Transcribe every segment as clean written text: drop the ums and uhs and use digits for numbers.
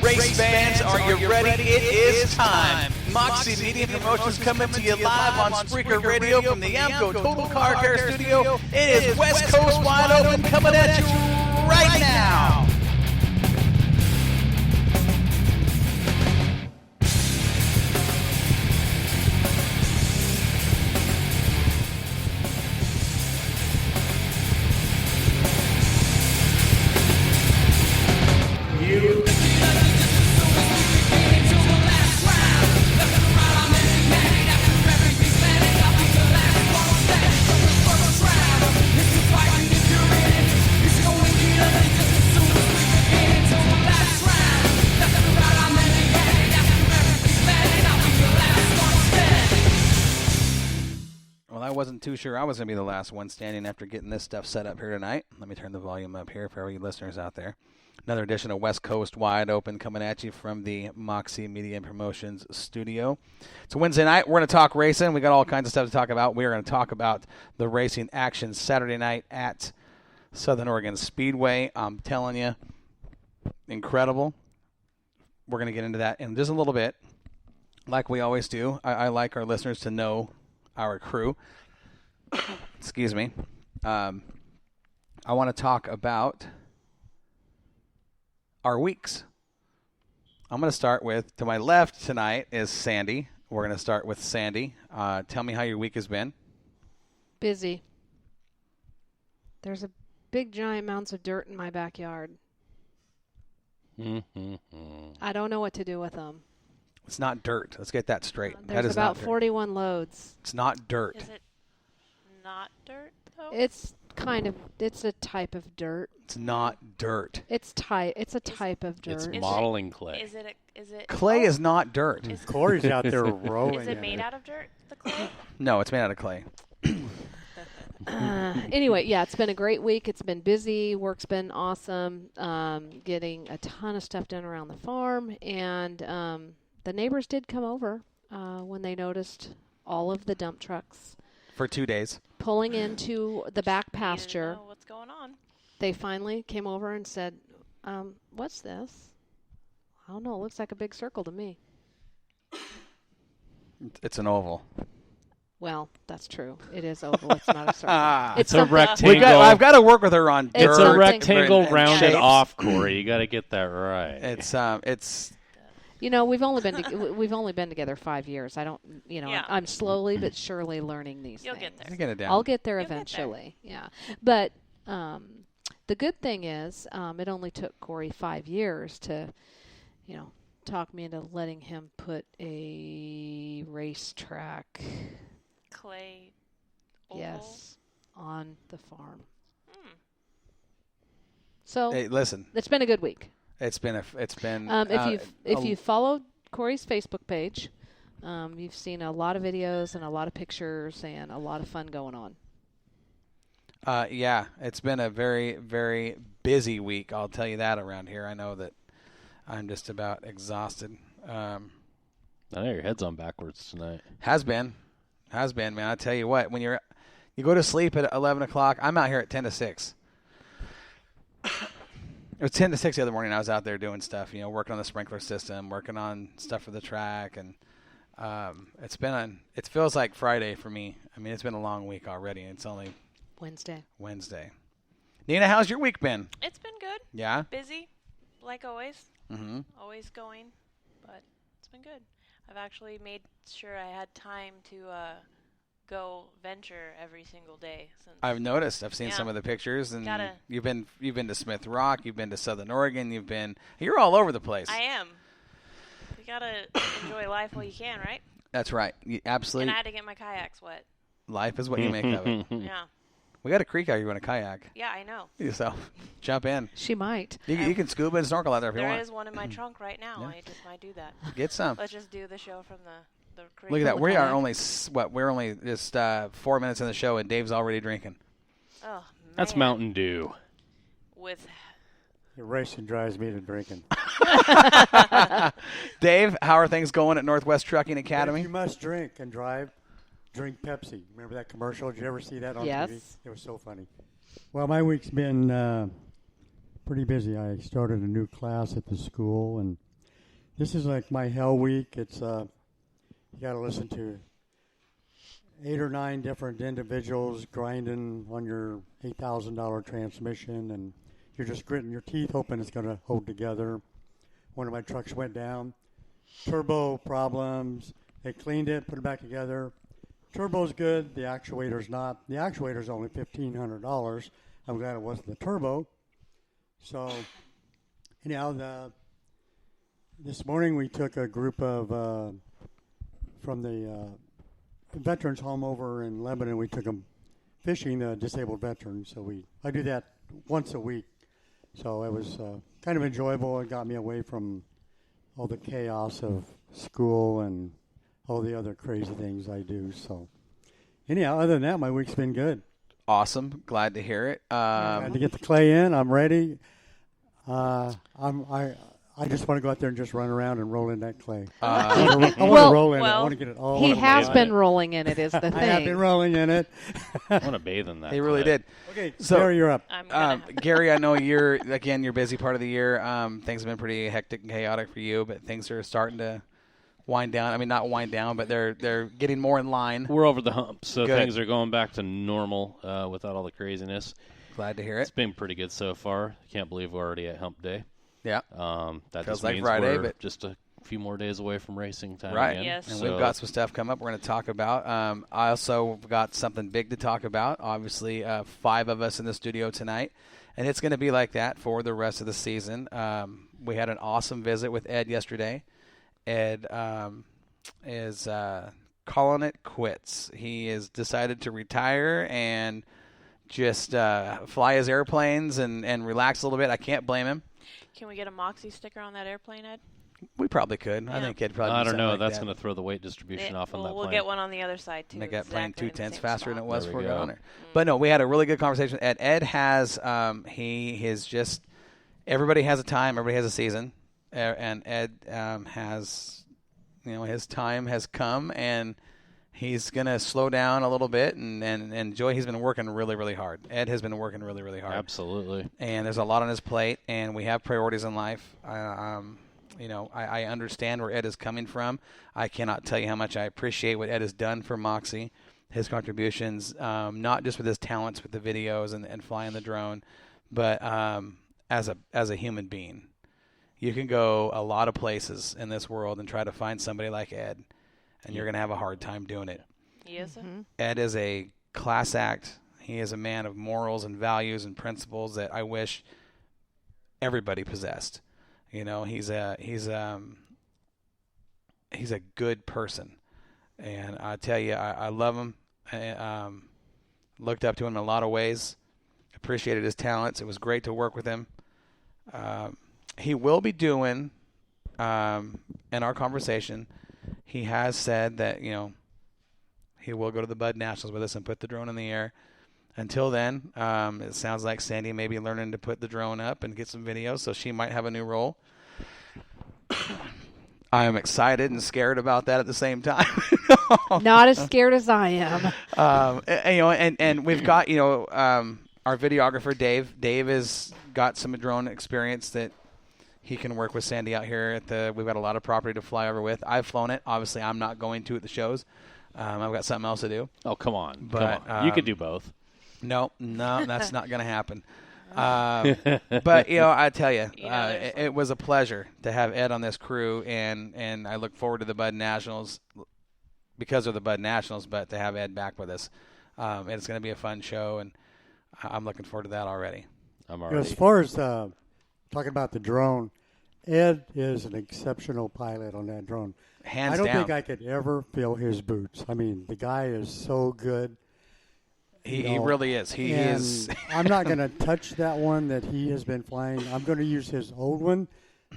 Race fans, are you ready? It is time. Moxie Media Promotions coming to you live on Spreaker Radio from the Amco Total Car Care Studio. It is West Coast Wide Open coming at you right now. I wasn't too sure I was going to be the last one standing after getting this stuff set up here tonight. Let me turn the volume up here for all you listeners out there. Another edition of West Coast Wide Open coming at you from the Moxie Media and Promotions studio. It's a Wednesday night. We're going to talk racing. We got all kinds of stuff to talk about. We're going to talk about the racing action Saturday night at Southern Oregon Speedway. I'm telling you, incredible. We're going to get into that in just a little bit. Like we always do, I like our listeners to know our crew. Excuse me. I want to talk about our weeks. I'm going to start with, to my left tonight is Sandy. We're going to start with Sandy. Tell me how your week has been. Busy. There's a big giant mounds of dirt in my backyard. I don't know what to do with them. It's not dirt. Let's get that straight. There's that is about not 41 loads. It's not dirt. Is it not dirt, though? It's a type of dirt. It's not dirt. It's a type of dirt. It's modeling clay. Is it clay is not dirt. Corey's out there rolling. Is it made out of dirt, the clay? No, it's made out of clay. Anyway, yeah, it's been a great week. It's been busy. Work's been awesome. Getting a ton of stuff done around the farm. And the neighbors did come over when they noticed all of the dump trucks. For 2 days. Pulling into the back pasture. Know what's going on? They finally came over and said, what's this? I don't know. It looks like a big circle to me. It's an oval. Well, that's true. It is oval. It's not a circle. It's a rectangle. I've got to work with her on dirt. It's a rectangle and rounded shapes. off, Corey. You got to get that right. It's. You know, we've only been together 5 years. I don't, Yeah. I'm slowly but surely learning these You'll things. get there. You get it down. I'll get there You'll eventually. Yeah. But the good thing is, it only took Corey 5 years to, talk me into letting him put a racetrack. Clay oval? Yes, on the farm. So Hey, listen. it's been a good week. It's been. If you followed Corey's Facebook page, you've seen a lot of videos and a lot of pictures and a lot of fun going on. Yeah, it's been a very, very busy week. I'll tell you that around here. I know that I'm just about exhausted. I know your head's on backwards tonight. Has been, man. I tell you what, when you go to sleep at 11 o'clock, I'm out here at 10 to 6. It was 10 to 6 the other morning. I was out there doing stuff, working on the sprinkler system, working on stuff for the track. And it feels like Friday for me. I mean, it's been a long week already. It's only Wednesday. Nina, how's your week been? It's been good. Yeah? Busy, like always. Mm-hmm. Always going, but it's been good. I've actually made sure I had time to go venture every single day. I've noticed. I've seen some of the pictures, and you've been to Smith Rock, you've been to Southern Oregon, you're all over the place. I am. You gotta enjoy life while you can, right? That's right. Absolutely. And I had to get my kayaks wet. Life is what you make of it. Yeah. We got a creek out here. You want a kayak? Yeah, I know. So, jump in. She might. You can scuba and snorkel out there if you want. There is one in my trunk right now. Yeah. I just might do that. Get some. Let's just do the show from the creek. Look at that. We are only we're only just 4 minutes in the show, and Dave's already drinking. Oh, man. That's Mountain Dew. With Your racing drives me to drinking. Dave, how are things going at Northwest Trucking Academy? If you must drink and drive, drink Pepsi. Remember that commercial? Did you ever see that on Yes. TV? It was so funny. Well, my week's been pretty busy. I started a new class at the school, and This is like my hell week. It's you got to listen to 8 or 9 different individuals grinding on your $8,000 transmission, and you're just gritting your teeth hoping it's going to hold together. One of my trucks went down. Turbo problems. They cleaned it, put it back together. Turbo's good. The actuator's not. The actuator's only $1,500. I'm glad it wasn't the turbo. So, anyhow, this morning we took a group of from the veterans home over in Lebanon. We took them fishing, disabled veterans. So I do that once a week. So it was kind of enjoyable. It got me away from all the chaos of school and all the other crazy things I do. So anyhow, other than that, my week's been good. Awesome. Glad to hear it. Had to get the clay in. I'm ready. I just want to go out there and just run around and roll in that clay. I want to roll in it. I want to get it all. He has bathe been in it. rolling in it, is the thing. I have been rolling in it. I want to bathe in that. He really clay. did. Okay, So- Gary, you're up. I'm gonna Gary, I know you're busy part of the year. Things have been pretty hectic and chaotic for you, but things are starting to wind down. I mean, not wind down, but they're getting more in line. We're over the hump, so Good. things are going back to normal without all the craziness. Glad to hear It's it. been pretty good so far. Can't believe we're already at hump day. Yeah. That Feels just like means Friday, we're but- just a few more days away from racing time Right. again. Yes. And So we've got some stuff come up we're going to talk about. I also got something big to talk about. Obviously, 5 of us in the studio tonight, and it's going to be like that for the rest of the season. We had an awesome visit with Ed yesterday. Ed is calling it quits. He has decided to retire and just fly his airplanes and relax a little bit. I can't blame him. Can we get a Moxie sticker on that airplane, Ed? We probably could. I Yeah. think Ed probably. I do don't something know. like That's that. going to throw the weight distribution off on that We'll plane. get one on the other side too. Make that plane exactly in 2 the tenths same faster than it spot. was There before we we got go. on there. But no, we had a really good conversation with Ed. Ed has he is just everybody has a time, everybody has a season, and Ed has his time has come, and he's gonna slow down a little bit and enjoy. He's been working really, really hard. Ed has been working really, really hard. Absolutely. And there's a lot on his plate, and we have priorities in life. I understand where Ed is coming from. I cannot tell you how much I appreciate what Ed has done for Moxie, his contributions, not just with his talents with the videos and flying the drone, but as a human being. You can go a lot of places in this world and try to find somebody like Ed, and you're going to have a hard time doing it. Yes. Sir. Ed is a class act. He is a man of morals and values and principles that I wish everybody possessed. He's a good person, and I tell you, I love him. I looked up to him in a lot of ways. Appreciated his talents. It was great to work with him. He will be doing in our conversation. He has said that he will go to the Bud Nationals with us and put the drone in the air. Until then, it sounds like Sandy may be learning to put the drone up and get some videos, so she might have a new role. I am excited and scared about that at the same time. Not as scared as I am. And we've got our videographer Dave. Dave has got some drone experience that he can work with Sandy out here we've got a lot of property to fly over with. I've flown it. Obviously, I'm not going to at the shows. I've got something else to do. Oh, come on. But, come on. You could do both. No, that's not going to happen. But I tell you, it was a pleasure to have Ed on this crew, and I look forward to the Bud Nationals because of the Bud Nationals. But to have Ed back with us, it's going to be a fun show, and I'm looking forward to that already. I'm As already. far as talking about the drone, Ed is an exceptional pilot on that drone. Hands I don't down, think I could ever fill his boots. I mean, the guy is so good. he really is. He And is. I'm not going to touch that one that he has been flying. I'm going to use his old one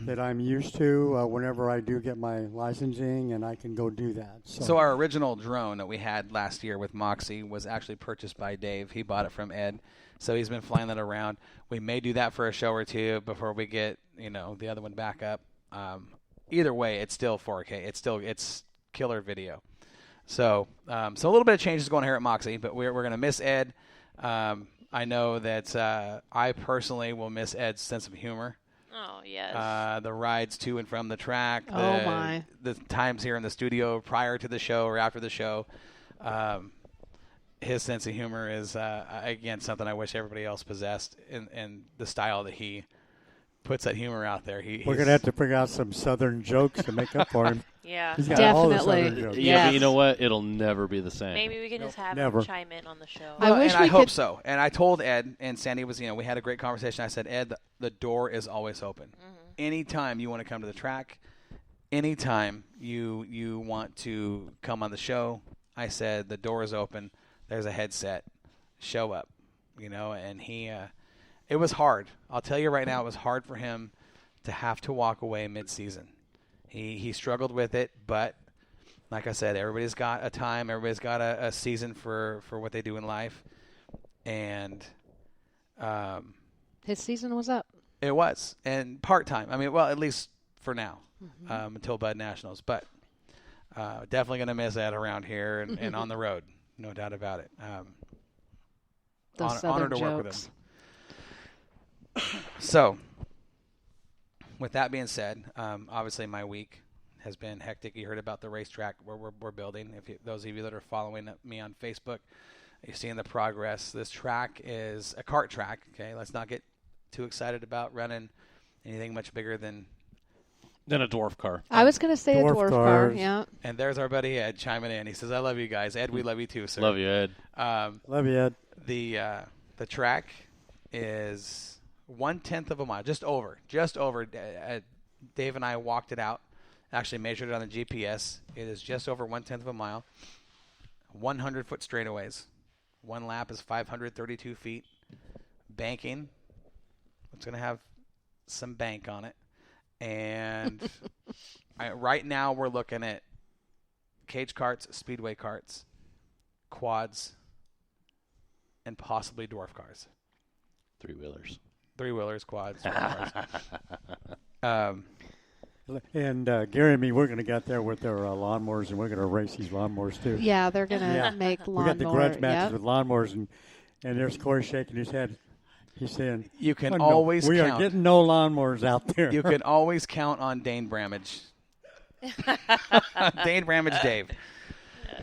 that I'm used to whenever I do get my licensing, and I can go do that. So our original drone that we had last year with Moxie was actually purchased by Dave. He bought it from Ed, so he's been flying that around. We may do that for a show or two before we get the other one back up. Either way, it's still 4K. It's killer video. So a little bit of changes going here at Moxie, but we're going to miss Ed. I know that I personally will miss Ed's sense of humor. Oh, yes. The rides to and from the track. Oh, my. The times here in the studio prior to the show or after the show. His sense of humor is, again, something I wish everybody else possessed in the style that he puts that humor out there. We're going to have to figure out some Southern jokes to make up for him. Yeah. He's got all the Definitely. Southern jokes. Yeah, but Yes. you know what? It'll never be the same. Maybe we can just have never. him chime in on the show. I wish and I we hope could- so. And I told Ed, and Sandy was, we had a great conversation. I said, Ed, the door is always open. Anytime you want to come to the track, anytime you want to come on the show, I said, the door is open. There's a headset. Show up, and he, it was hard. I'll tell you right now, it was hard for him to have to walk away mid-season. He struggled with it, but like I said, everybody's got a time. Everybody's got a season for what they do in life. And His season was up. it was. And part-time. I mean, well, at least for now, until Bud Nationals. But definitely going to miss Ed around here and on the road. No doubt about it. Those Southern honored to work with jokes. him. So, with that being said, obviously my week has been hectic. You heard about the racetrack where we're building. Those of you that are following me on Facebook, you're seeing the progress. This track is a kart track. Okay, let's not get too excited about running anything much bigger than. Then a dwarf car. I was going to say Dwarf a dwarf car. cars. Yeah. And there's our buddy Ed chiming in. He says, "I love you guys, Ed. We love you too, sir." Love you, Ed. Love you, Ed. The track is 1/10 of a mile, just over. Dave and I walked it out, actually measured it on the GPS. It is just over 1/10 of a mile, 100-foot straightaways. One lap is 532 feet. Banking. It's going to have some bank on it. And right now we're looking at cage carts, speedway carts, quads, and possibly dwarf cars. Three-wheelers. Three-wheelers, quads, dwarf cars. And Gary and me, we're going to get there with their lawnmowers, and we're going to race these lawnmowers, too. Yeah, they're going to Yeah. make We lawnmower. got the grudge matches Yep. with lawnmowers, and there's Corey shaking his head. He's saying, You can "Oh, no, always we are count. getting no lawnmowers out there." You can always count on Dane Bramage. Dane Bramage Dave.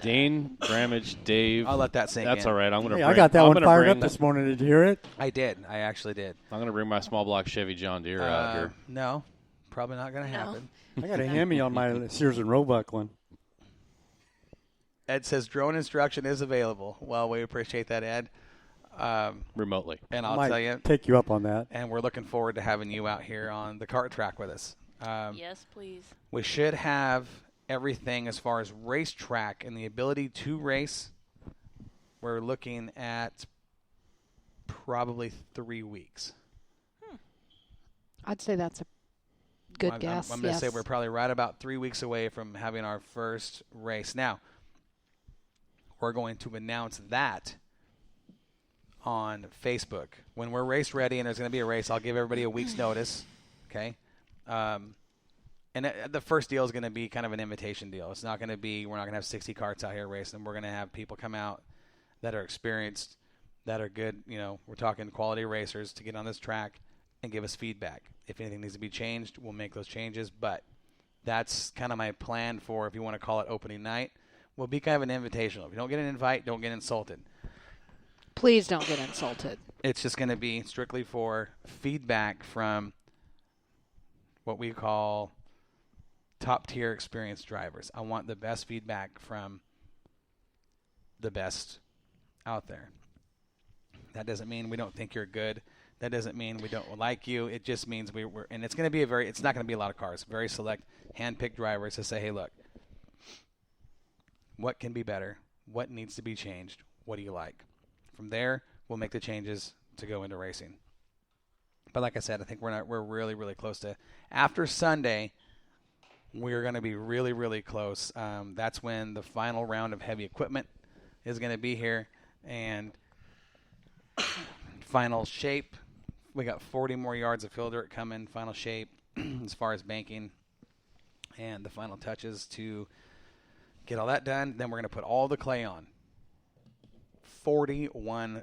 Dane, Bramage, Dave. I'll let that sink That's in. all right. I'm gonna. Hey, bring, I got that I'm one gonna fired bring, up this morning. Did you hear it? I did. I actually did. I'm gonna bring my small block Chevy John Deere out here. No, probably not going to happen. I got a Hemi on my Sears and Roebuck one. Ed says drone instruction is available. Well, we appreciate that, Ed. Remotely. And I I'll might tell you, take you up on that. and we're looking forward to having you out here on the kart track with us. Yes, please. We should have everything as far as racetrack and the ability to race. We're looking at probably 3 weeks. I'd say that's a good I'm guess. going to say yes. we're probably right about 3 weeks away from having our first race. Now, we're going to announce that on Facebook. When we're race ready and there's going to be a race, I'll give everybody a week's notice, okay? And the first deal is going to be kind of an invitation deal. It's not going to be, we're not going to have 60 carts out here racing. We're going to have people come out that are experienced, that are good, we're talking quality racers to get on this track and give us feedback. If anything needs to be changed, we'll make those changes. But that's kind of my plan for, if you want to call it opening night, will be kind of an invitational. If you don't get an invite, don't get insulted. Please don't get insulted. It's just going to be strictly for feedback from what we call top-tier experienced drivers. I want the best feedback from the best out there. That doesn't mean we don't think you're good. That doesn't mean we don't like you. It just means we're and it's going to be it's not going to be a lot of cars. Very select, hand-picked drivers to say, hey, look, what can be better? What needs to be changed? What do you like? From there, we'll make the changes to go into racing. But like I said, I think we're really, really close to. After Sunday, we're going to be really, really close. That's when the final round of heavy equipment is going to be here. And final shape, we got 40 more yards of fill dirt coming. Final shape as far as banking and the final touches to get all that done. Then we're going to put all the clay on. 41